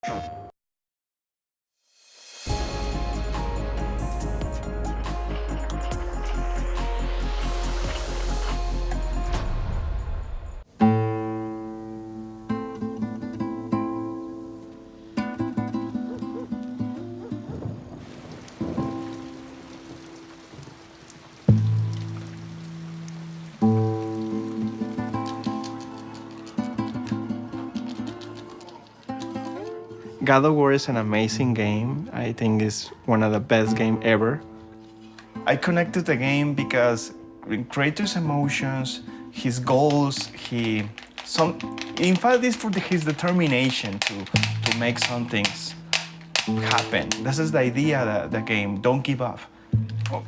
God of War is an amazing game. I think it's one of the best games ever. I connected the game because Kratos' emotions, his goals, in fact, it's for his determination to make some things happen. This is the idea of the game. Don't give up. Oh.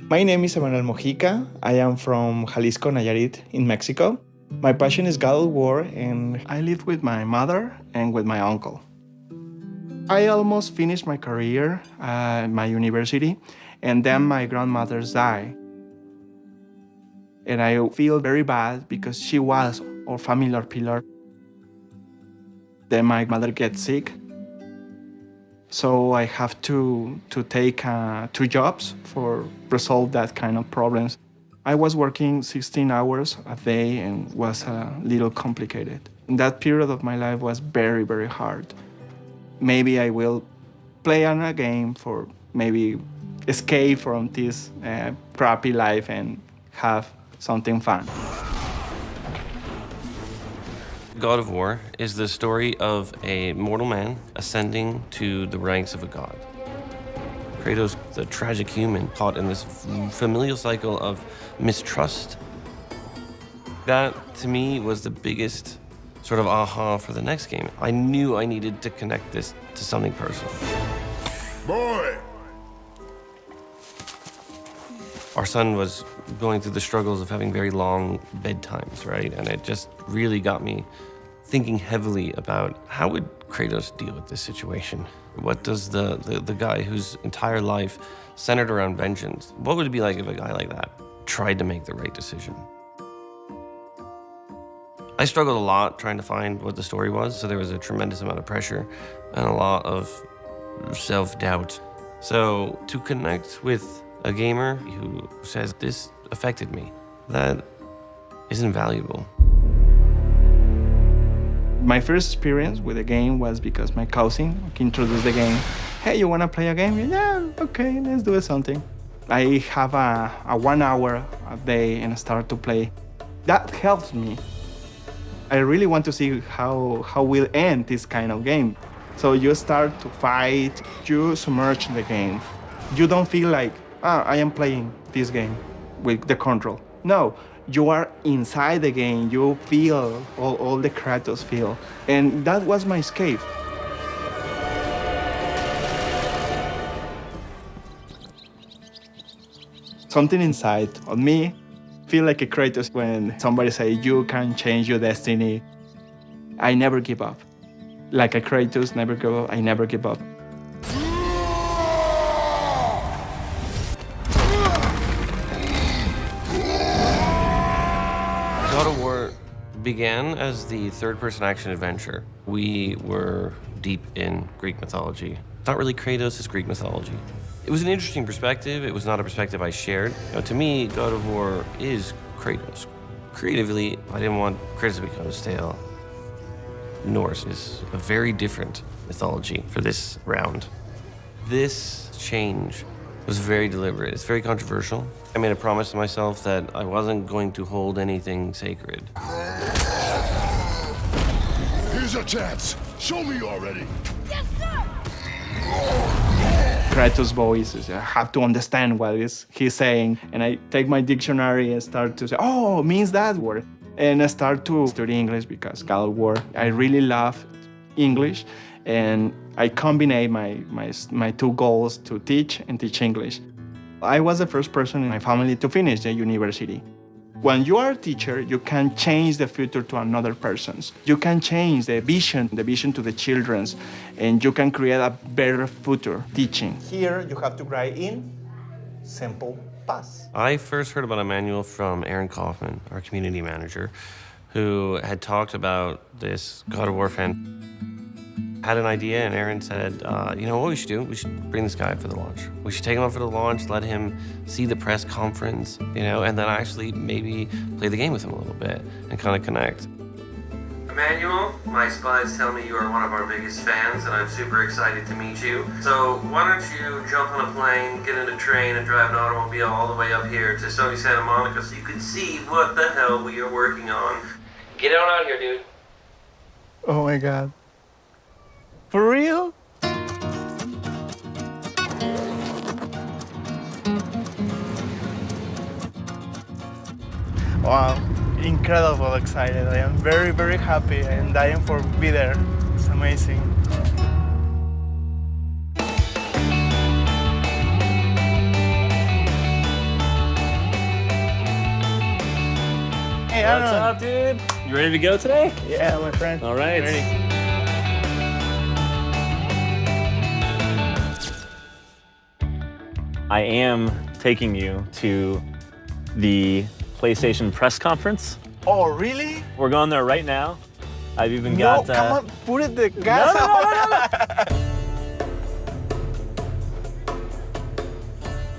My name is Emanuel Mojica. I am from Jalisco, Nayarit, in Mexico. My passion is God of War, and I live with my mother and with my uncle. I almost finished my career at my university, and then my grandmother died. And I feel very bad because she was our family pillar. Then my mother gets sick, so I have to take 2 jobs for resolve that kind of problems. I was working 16 hours a day and was a little complicated. And that period of my life was very, very hard. Maybe I will play on a game for maybe escape from this crappy life and have something fun. God of War is the story of a mortal man ascending to the ranks of a god. Kratos, the tragic human, caught in this familial cycle of mistrust. That, to me, was the biggest sort of aha for the next game. I knew I needed to connect this to something personal. Boy! Our son was going through the struggles of having very long bedtimes, right? And it just really got me thinking heavily about how would Kratos deal with this situation? What does the guy whose entire life centered around vengeance, what would it be like if a guy like that tried to make the right decision? I struggled a lot trying to find what the story was, so there was a tremendous amount of pressure and a lot of self-doubt. So to connect with a gamer who says, this affected me, that is invaluable. My first experience with the game was because my cousin introduced the game. Hey, you wanna play a game? Yeah, okay, let's do something. I have a 1 hour a day and start to play. That helps me. I really want to see how will end this kind of game. So you start to fight, you submerge the game. You don't feel like, I am playing this game with the control. No, you are inside the game. You feel all the Kratos feel. And that was my escape. Something inside of me feel like a Kratos when somebody say you can change your destiny. I never give up. Like a Kratos, never give up. I never give up. God of War began as the third-person action adventure. We were deep in Greek mythology. Not really Kratos, it's Greek mythology. It was an interesting perspective. It was not a perspective I shared. To me, God of War is Kratos. Creatively, I didn't want Kratos to become stale. Norse is a very different mythology for this round. This change was very deliberate. It's very controversial. I made a promise to myself that I wasn't going to hold anything sacred. Here's a chance. Show me already. Yes, sir! Kratos' voice is, I have to understand what he's saying. And I take my dictionary and start to say, oh, it means that word. And I start to study English because God of War, I really love English. And I combine my 2 goals to teach and teach English. I was the first person in my family to finish the university. When you are a teacher, you can change the future to another person's. You can change the vision to the children's, and you can create a better future teaching. Here, you have to write in simple past. I first heard about a manual from Aaron Kaufman, our community manager, who had talked about this God of War fan. Had an idea, and Aaron said, you know what we should do? We should bring this guy for the launch. We should take him out for the launch, let him see the press conference, you know, and then actually maybe play the game with him a little bit and kind of connect. Emmanuel, my spies tell me you are one of our biggest fans, and I'm super excited to meet you. So why don't you jump on a plane, get in a train, and drive an automobile all the way up here to sunny Santa Monica so you can see what the hell we are working on. Get on out here, dude. Oh my God. For real? Wow, incredible excited. I am very, very happy. I am dying for be there. It's amazing. Hey, What's up, dude? You ready to go today? Yeah, my friend. All right. Ready. I am taking you to the PlayStation press conference. Oh, really? We're going there right now. I've even No, got. come on, put it the gas. No.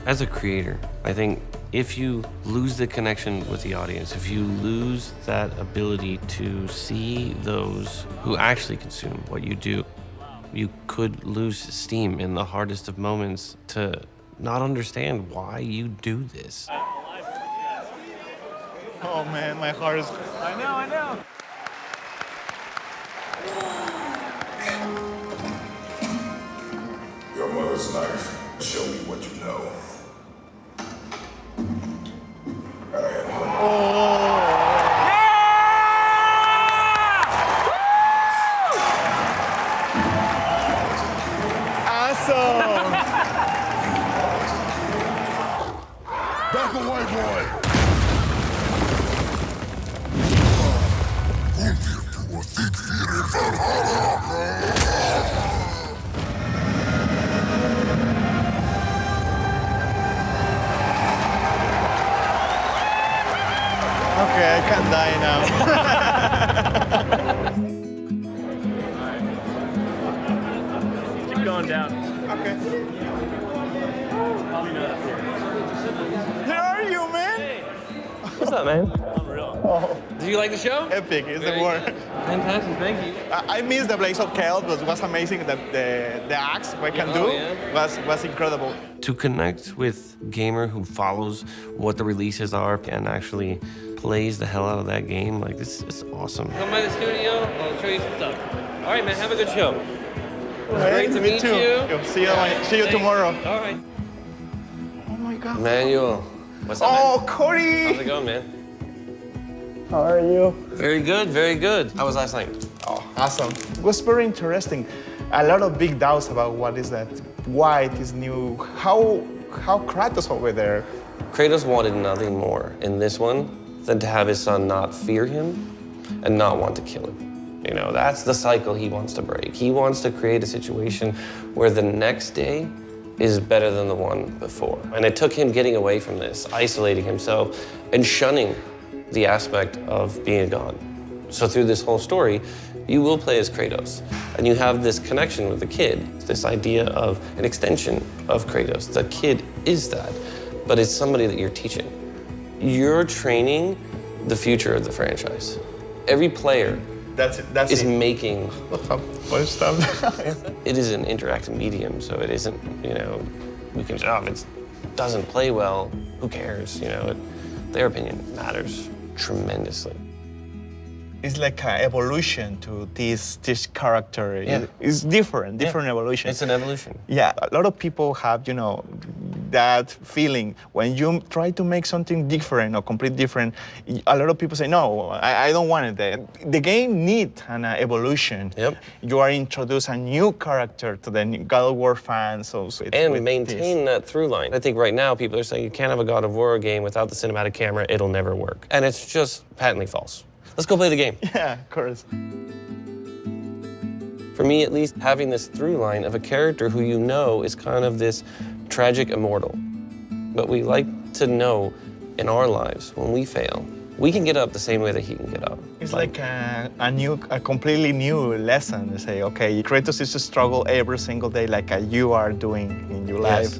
As a creator, I think if you lose the connection with the audience, if you lose that ability to see those who actually consume what you do, you could lose steam in the hardest of moments to not understand why you do this. Oh man, my heart is. I know. Your mother's knife. Show me what you know. I am hungry. Awesome! Back away, boy! Okay, I can't die now. Keep going down. Okay. Probably not up here. Where are you, man? What's up, man? Unreal. Oh, Did you like the show? epic, it's Very the word. good. Fantastic, thank you. I missed the Blaze of Chaos, but it was amazing. The axe, what I can do, was incredible. To connect with a gamer who follows what the releases are and actually plays the hell out of that game, like this is awesome. Come by the studio, I'll show you some stuff. All right, man, have a good show. Great to meet you. See you tomorrow. All right. Oh my God. Manuel, what's up, Oh, man? Cody! How's it going, man? How are you? Very good, very good. How was last night? Oh, awesome. It was very interesting. A lot of big doubts about what is that, why it is new, how Kratos over there. Kratos wanted nothing more in this one than to have his son not fear him and not want to kill him. You know, that's the cycle he wants to break. He wants to create a situation where the next day is better than the one before. And it took him getting away from this, isolating himself, and shunning the aspect of being a god. So through this whole story, you will play as Kratos, and you have this connection with the kid, this idea of an extension of Kratos. The kid is that, but it's somebody that you're teaching. You're training the future of the franchise. Every player That's is it. making. What stuff? It is an interactive medium, so it isn't, you know, we can say, oh, if it doesn't play well, who cares? You know, their opinion matters tremendously. It's like an evolution to this character. Yeah. It's different evolution. It's an evolution. Yeah, a lot of people have, that feeling when you try to make something different or completely different. A lot of people say, no, I don't want it. The game needs an evolution. Yep. You are introduce a new character to the God of War fans. And maintain that through line. I think right now people are saying you can't have a God of War game without the cinematic camera, it'll never work. And it's just patently false. Let's go play the game. Yeah, of course. For me, at least, having this through line of a character who you know is kind of this tragic immortal. But we like to know in our lives, when we fail, We can get up the same way that he can get up. It's like a completely new lesson to say, okay, Kratos is a struggle every single day like you are doing in your life.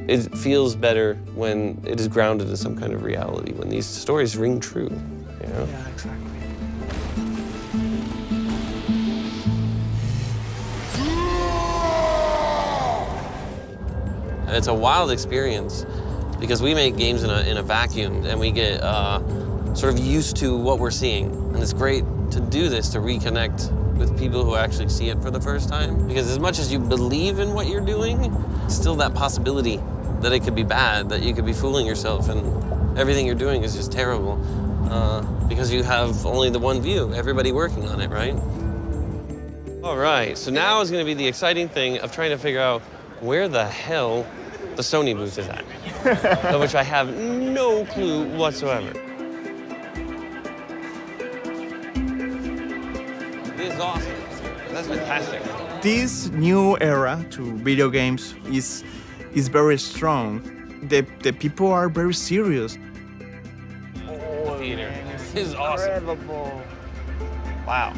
Yes. It feels better when it is grounded in some kind of reality, when these stories ring true, you know? Yeah, exactly. And it's a wild experience because we make games in a vacuum and we get sort of used to what we're seeing. And it's great to do this, to reconnect with people who actually see it for the first time. Because as much as you believe in what you're doing, still that possibility that it could be bad, that you could be fooling yourself and everything you're doing is just terrible because you have only the one view, everybody working on it, right? All right, so now is gonna be the exciting thing of trying to figure out where the hell the Sony booth is at, of which I have no clue whatsoever. This is awesome. That's fantastic. This new era to video games is very strong. The people are very serious. The theater. This is awesome. Incredible. Wow.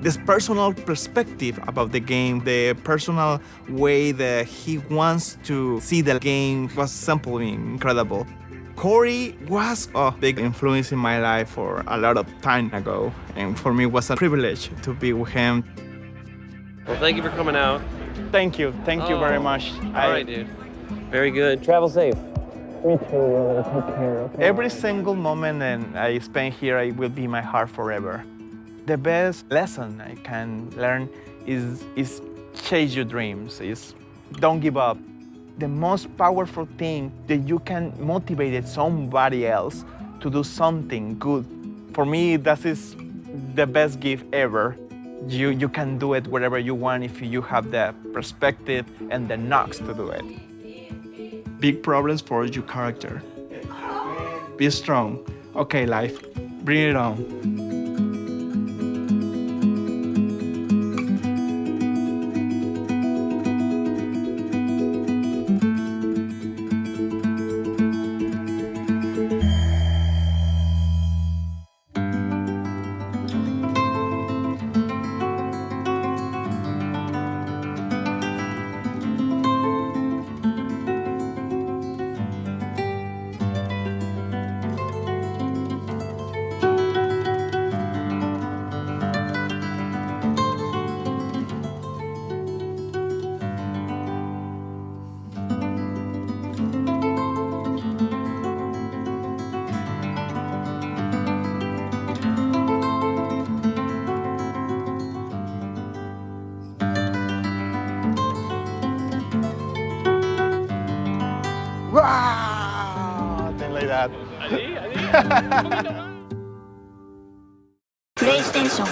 This personal perspective about the game, the personal way that he wants to see the game was simply incredible. Corey was a big influence in my life for a lot of time ago, and for me it was a privilege to be with him. Well, thank you for coming out. Thank you very much. All right, dude. Very good. Travel safe. Me too, brother. Take care. Okay? Every single moment that I spend here, it will be in my heart forever. The best lesson I can learn is chase your dreams, is don't give up. The most powerful thing that you can motivate somebody else to do something good. For me, that is the best gift ever. You can do it wherever you want if you have the perspective and the knocks to do it. Big problems for your character. Be strong. Okay, life, bring it on. Wow! Thing like that. PlayStation